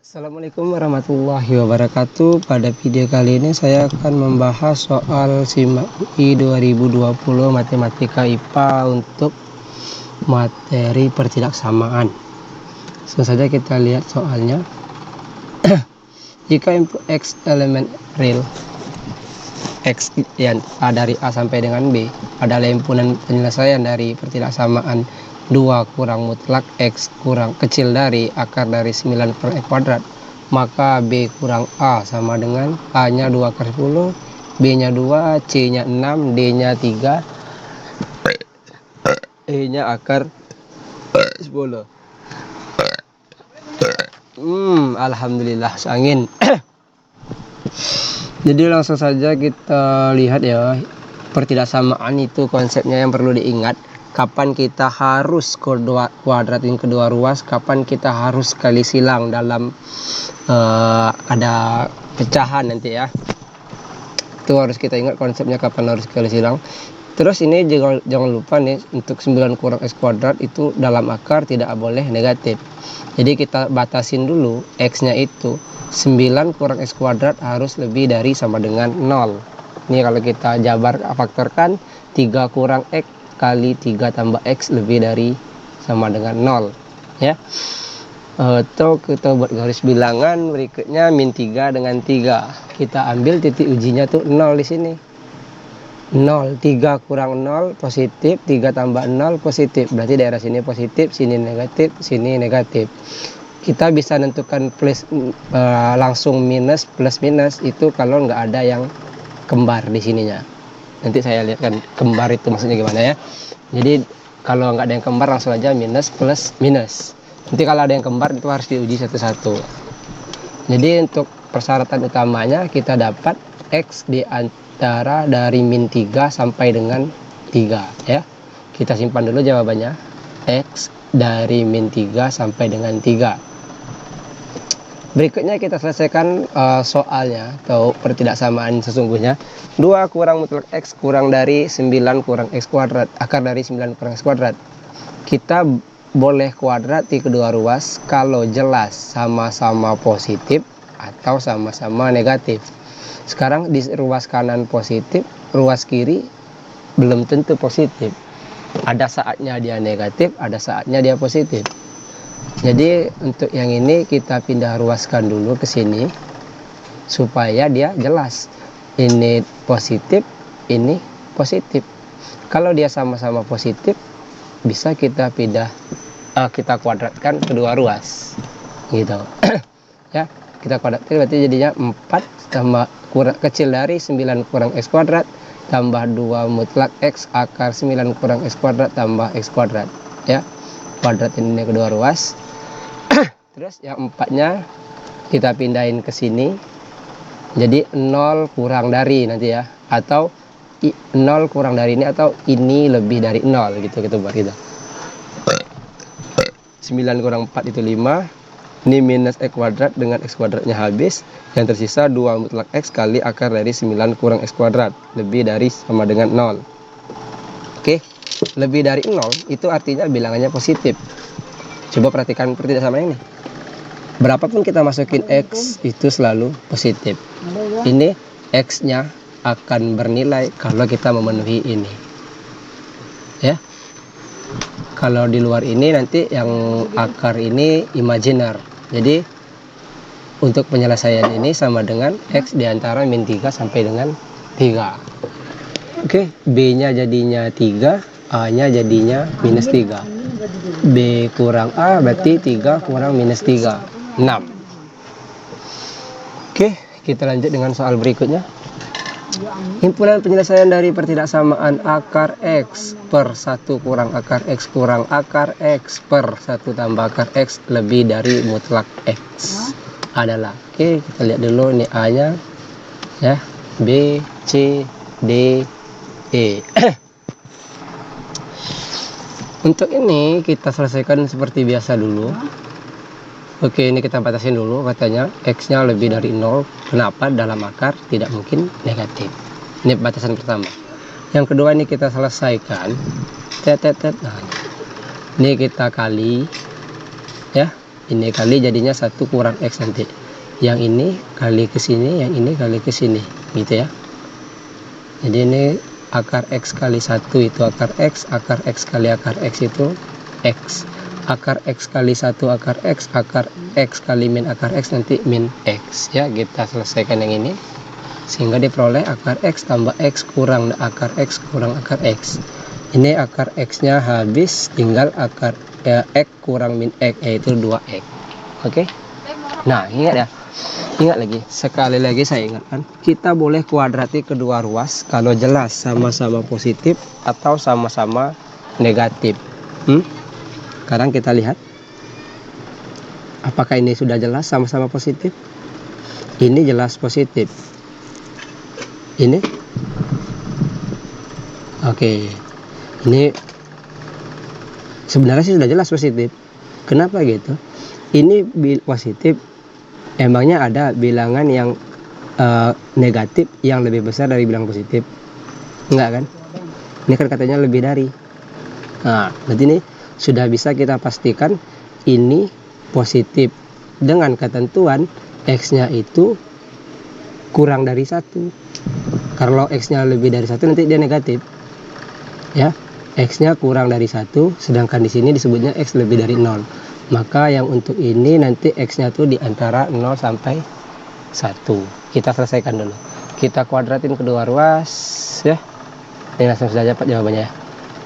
Assalamualaikum warahmatullahi wabarakatuh. Pada video kali ini saya akan membahas soal SIMA UI 2020 Matematika IPA untuk materi pertidaksamaan. Langsung saja kita lihat soalnya. Jika input X elemen real X yang dari A sampai dengan B adalah himpunan penyelesaian dari pertidaksamaan 2 kurang mutlak X kurang kecil dari akar dari 9 per X kuadrat, maka B kurang A sama dengan A nya 2 akar 10, B nya 2, C nya 6, D nya 3, E nya akar 10. Alhamdulillah angin. Jadi langsung saja kita lihat ya, pertidaksamaan itu konsepnya yang perlu diingat. Kapan kita harus kuadratin kedua ruas, kapan kita harus kali silang dalam ada pecahan nanti ya. Itu harus kita ingat konsepnya kapan harus kali silang. Terus ini jangan lupa nih, untuk 9 kurang X kuadrat itu dalam akar tidak boleh negatif. Jadi kita batasin dulu X nya itu 9 kurang X kuadrat harus lebih dari sama dengan 0. Ini kalau kita jabar faktorkan 3 kurang X kali 3 tambah X lebih dari sama dengan 0 ya. Atau kita buat garis bilangan berikutnya min 3 dengan 3. Kita ambil titik ujinya tuh 0 di sini. 0, 3 kurang 0 positif, 3 tambah 0 positif. Berarti daerah sini positif, sini negatif, sini negatif. Kita bisa nentukan plus langsung minus plus minus itu kalau nggak ada yang kembar di sininya. Nanti saya lihatkan kembar itu maksudnya gimana ya. Jadi kalau nggak ada yang kembar langsung aja minus plus minus. Nanti kalau ada yang kembar itu harus diuji satu-satu. Jadi untuk persyaratan utamanya kita dapat X di antara dari min 3 sampai dengan 3 ya. Kita simpan dulu jawabannya. X dari min 3 sampai dengan 3. Berikutnya kita selesaikan soalnya atau pertidaksamaan sesungguhnya. 2 kurang mutlak X kurang dari 9 kurang X kuadrat, akar dari 9 kurang X kuadrat. Kita boleh kuadrati kedua ruas kalau jelas sama-sama positif atau sama-sama negatif. Sekarang di ruas kanan positif, ruas kiri belum tentu positif. Ada saatnya dia negatif, ada saatnya dia positif. Jadi untuk yang ini kita pindah ruaskan dulu ke sini supaya dia jelas. Ini positif, ini positif. Kalau dia sama-sama positif, bisa kita pindah, kita kuadratkan kedua ruas, gitu. Ya, kita kuadratkan berarti jadinya 4 tambah kecil dari 9 kurang X kuadrat tambah 2 mutlak X akar 9 kurang X kuadrat tambah X kuadrat. Ya, kuadratin ini kedua ruas. Terus yang 4-nya kita pindahin ke sini. Jadi 0 kurang dari nanti ya, atau 0 kurang dari ini atau ini lebih dari 0 gitu buat kita. 9 kurang 4 itu 5. Ini minus X kuadrat dengan X kuadratnya habis. Yang tersisa 2 mutlak X kali akar dari 9 kurang X kuadrat lebih dari sama dengan 0. Oke, lebih dari 0 itu artinya bilangannya positif. Coba perhatikan pertidaksamaan ini. Berapapun kita masukin X itu selalu positif. Ini X nya akan bernilai kalau kita memenuhi ini ya. Kalau di luar ini nanti yang akar ini imajiner. Jadi untuk penyelesaian ini sama dengan X diantara min 3 sampai dengan 3. Oke, B nya jadinya 3, A nya jadinya minus 3. B kurang A berarti 3 kurang minus 3, 6. Oke, kita lanjut dengan soal berikutnya. Himpunan penyelesaian dari pertidaksamaan akar X per 1 kurang akar X kurang akar X per 1 tambah akar X lebih dari mutlak X adalah. Oke, kita lihat dulu ini A nya ya, B, C, D, E. Untuk ini kita selesaikan seperti biasa dulu. Oke, ini kita batasin dulu, katanya X nya lebih dari 0. Kenapa? Dalam akar tidak mungkin negatif. Ini batasan pertama. Yang kedua ini kita selesaikan. Nah, ini kita kali ya. ini kali jadinya 1 kurang X nanti. Yang ini kali ke sini, yang ini kali ke sini, gitu ya. Jadi ini akar X kali 1 itu akar X kali akar X itu X. Akar X kali 1 akar X kali min akar X nanti min X. Ya, kita selesaikan yang ini. Sehingga diperoleh akar X tambah X kurang akar X kurang akar X. Ini akar X-nya habis, tinggal akar X kurang min X, yaitu 2X. Oke? Nah, ingat ya. Ingat lagi, sekali lagi saya ingatkan, kita boleh kuadrati kedua ruas kalau jelas sama-sama positif atau sama-sama negatif. Sekarang kita lihat, apakah ini sudah jelas sama-sama positif? Ini jelas positif. Ini, oke, ini sebenarnya sih sudah jelas positif. Kenapa gitu? Ini positif. Emangnya ada bilangan yang negatif yang lebih besar dari bilangan positif? Enggak kan? Ini kan katanya lebih dari. Nah, berarti ini sudah bisa kita pastikan ini positif dengan ketentuan X-nya itu kurang dari 1. Kalau X-nya lebih dari 1 nanti dia negatif. Ya, X-nya kurang dari 1, sedangkan di sini disebutnya X lebih dari 0. Maka yang untuk ini nanti X-nya tuh di antara 0 sampai 1. Kita selesaikan dulu. Kita kuadratin kedua ruas ya. Ini langsung sudah dapat jawabannya.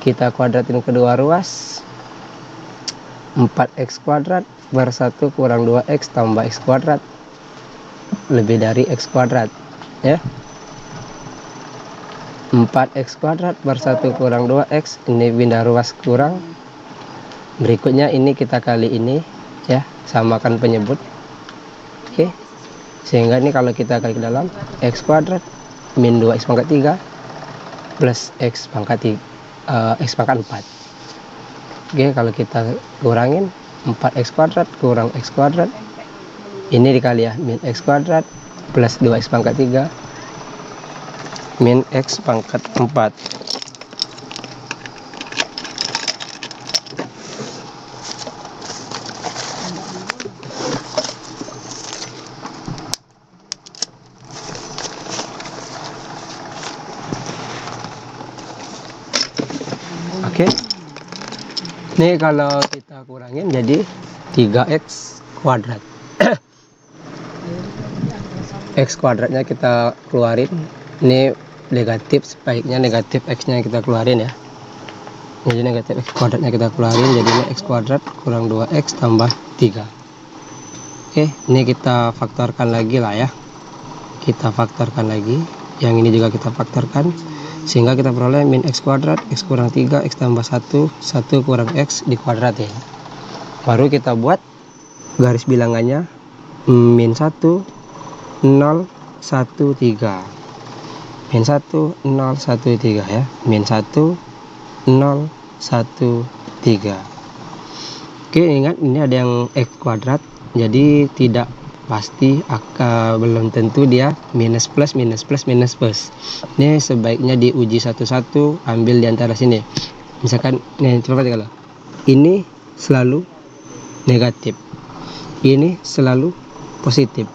Kita kuadratin kedua ruas. 4x kuadrat per 1 kurang 2x tambah x kuadrat lebih dari x kuadrat ya. 4x kuadrat per 1 kurang 2x, ini pindah ruas kurang. Berikutnya ini kita kali ini ya, samakan penyebut. Oke. Sehingga ini kalau kita kali ke dalam x kuadrat min 2x pangkat 3 plus x pangkat 4. Oke, kalau kita kurangin 4x kuadrat kurang x kuadrat. Ini dikali ya, min x kuadrat plus 2x pangkat 3 min x pangkat 4. Oke. Ini kalau kita kurangin jadi 3x kuadrat. X kuadratnya kita keluarin. Ini negatif, sebaiknya negatif X-nya kita keluarin ya. Jadi negatif X kuadratnya kita keluarin, jadi ini X kuadrat kurang 2X tambah 3. Oke, ini kita faktorkan lagi lah ya. Kita faktorkan lagi. Yang ini juga kita faktorkan. Sehingga kita peroleh min x kuadrat, x kurang 3, x tambah 1, 1 kurang x dikuadratin. Baru kita buat garis bilangannya min 1, 0, 1, 3. Min 1, 0, 1, 3 ya. Min 1, 0, 1, 3. Oke, ingat ini ada yang x kuadrat. Jadi tidak pasti belum tentu dia minus plus. Ini sebaiknya diuji satu-satu, ambil di antara sini. Misalkan nih, coba kalau ini selalu negatif, ini selalu positif,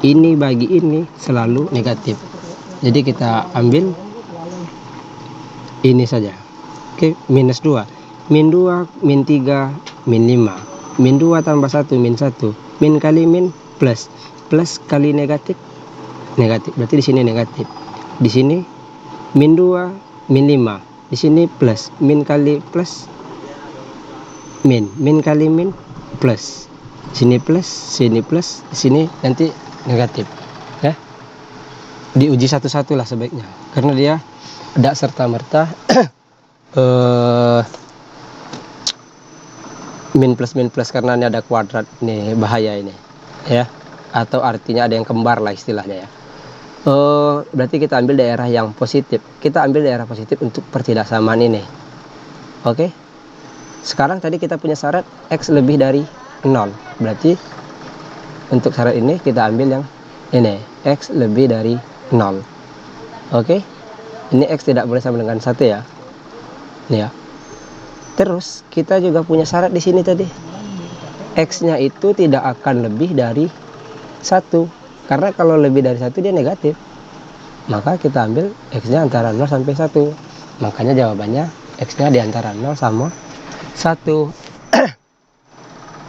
ini bagi ini selalu negatif. Jadi kita ambil ini saja. Oke, minus 2, min 2, min 3, min 5, min 2 tambah 1, min 1, min kali min plus kali negatif, berarti di sini negatif, di sini min 2 min 5, di sini plus, min kali plus min kali min plus, sini plus, sini plus, di sini nanti negatif ya. Diuji satu-satu lah sebaiknya, karena dia tidak serta-merta min plus karena ini ada kuadrat, nih bahaya ini ya, atau artinya ada yang kembar lah istilahnya ya. Berarti kita ambil daerah yang positif. Kita ambil daerah positif untuk pertidaksamaan ini. Oke. Sekarang tadi kita punya syarat x lebih dari 0. Berarti untuk syarat ini kita ambil yang ini, x lebih dari 0. Oke. Ini x tidak boleh sama dengan 1 ya. Ini ya. Terus kita juga punya syarat di sini tadi. X-nya itu tidak akan lebih dari 1. Karena kalau lebih dari 1 dia negatif. Maka kita ambil X-nya antara 0 sampai 1. Makanya jawabannya X-nya di antara 0 sama 1.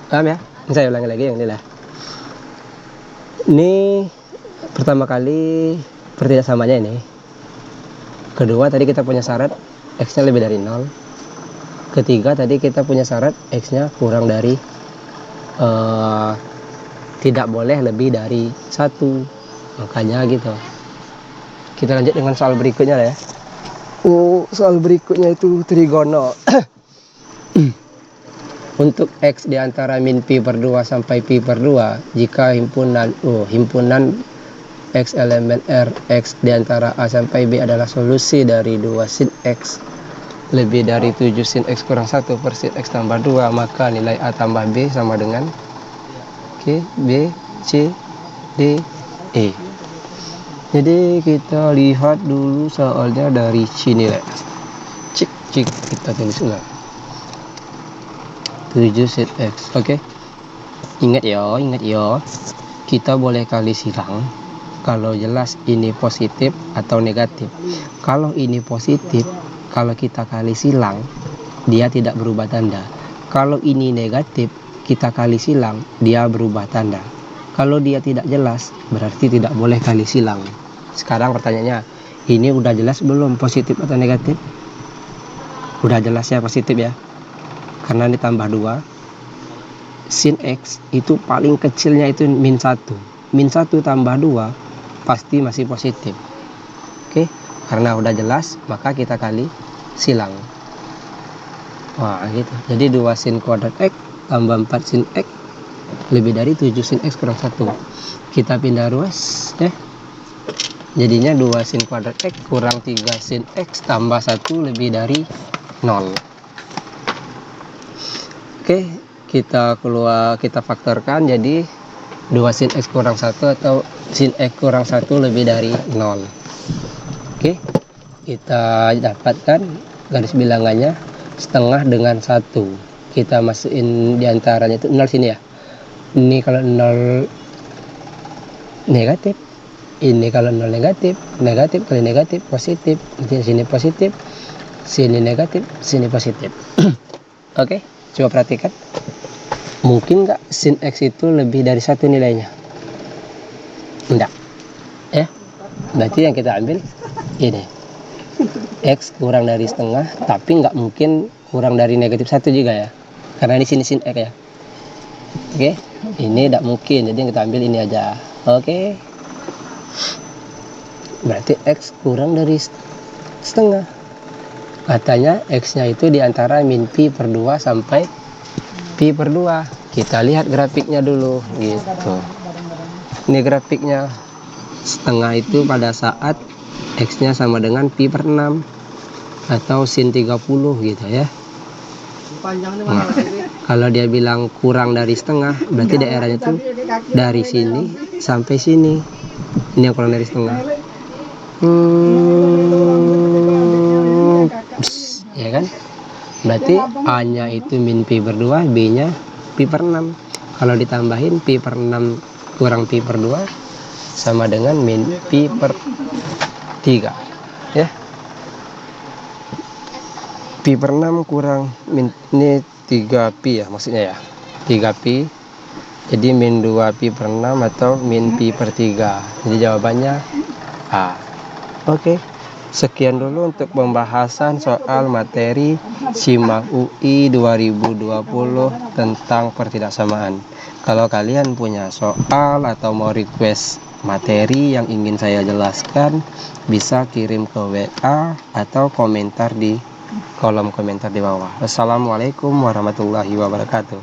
Paham ya? Saya ulangi lagi yang ini lah. Ini pertama kali pertidaksamanya ini. Kedua tadi kita punya syarat X-nya lebih dari 0. Ketiga tadi kita punya syarat X-nya kurang dari tidak boleh lebih dari 1. Makanya gitu. Kita lanjut dengan soal berikutnya ya. Soal berikutnya itu trigono. Untuk X di antara min pi per 2 sampai pi per 2, jika himpunan X elemen R X di antara A sampai B adalah solusi dari 2 sin X lebih dari 7 sin X kurang 1 per sin X tambah 2, maka nilai A tambah B sama dengan B, C, D, E. Jadi kita lihat dulu soalnya dari sini lah. Cik kita tulis ulang. 7 sin X. Oke. Ingat ya. Kita boleh kali silang kalau jelas ini positif atau negatif. Kalau ini positif, kalau kita kali silang dia tidak berubah tanda. Kalau ini negatif, kita kali silang dia berubah tanda. Kalau dia tidak jelas, berarti tidak boleh kali silang. Sekarang pertanyaannya, ini udah jelas belum positif atau negatif? Udah jelas ya positif ya. Karena ditambah 2, sin X itu paling kecilnya itu min 1. Min 1 tambah 2 pasti masih positif. Oke, karena udah jelas maka kita kali silang. Wah gitu. Jadi 2 sin kuadrat X tambah 4 sin X lebih dari 7 sin X kurang 1. Kita pindah ruas ya. Jadinya 2 sin kuadrat X kurang 3 sin X tambah 1 lebih dari 0. Oke, kita faktorkan jadi 2 sin X kurang 1 atau sin X kurang 1 lebih dari 0. Oke, kita dapatkan garis bilangannya setengah dengan 1. Kita masukin diantaranya itu 0 sini ya. Ini kalau 0 negatif, ini kalau 0 negatif, negatif kali negatif positif. Di sini positif, sini negatif, sini positif. Oke, coba perhatikan. Mungkin nggak sin X itu lebih dari 1 nilainya? Enggak ya, berarti yang kita ambil ini X kurang dari setengah, tapi nggak mungkin kurang dari negatif 1 juga ya, karena di sini sin X ya. Oke, ini tidak mungkin, jadi yang kita ambil ini aja. Oke, berarti X kurang dari setengah. Katanya X-nya itu diantara min pi per 2 sampai pi per 2. Kita lihat grafiknya dulu gitu. Ini grafiknya, setengah itu pada saat X-nya sama dengan pi per 6 atau sin 30 gitu ya. Nah, kalau dia bilang kurang dari setengah, berarti daerahnya itu dari sini sampai sini. Ini yang kurang dari setengah. Ya kan? Berarti A-nya itu min pi per 2, B-nya pi per 6. Kalau ditambahin pi per 6 kurang pi per 2 sama dengan min pi per 3 ya. Pi per 6 kurang min, ini 3 pi ya maksudnya ya, 3 pi, jadi min 2 pi per 6 atau min pi per 3. Jadi jawabannya A. Oke, sekian dulu untuk pembahasan soal materi SIMAK UI 2020 tentang pertidaksamaan. Kalau kalian punya soal atau mau request materi yang ingin saya jelaskan, bisa kirim ke WA atau komentar di kolom komentar di bawah. Wassalamualaikum warahmatullahi wabarakatuh.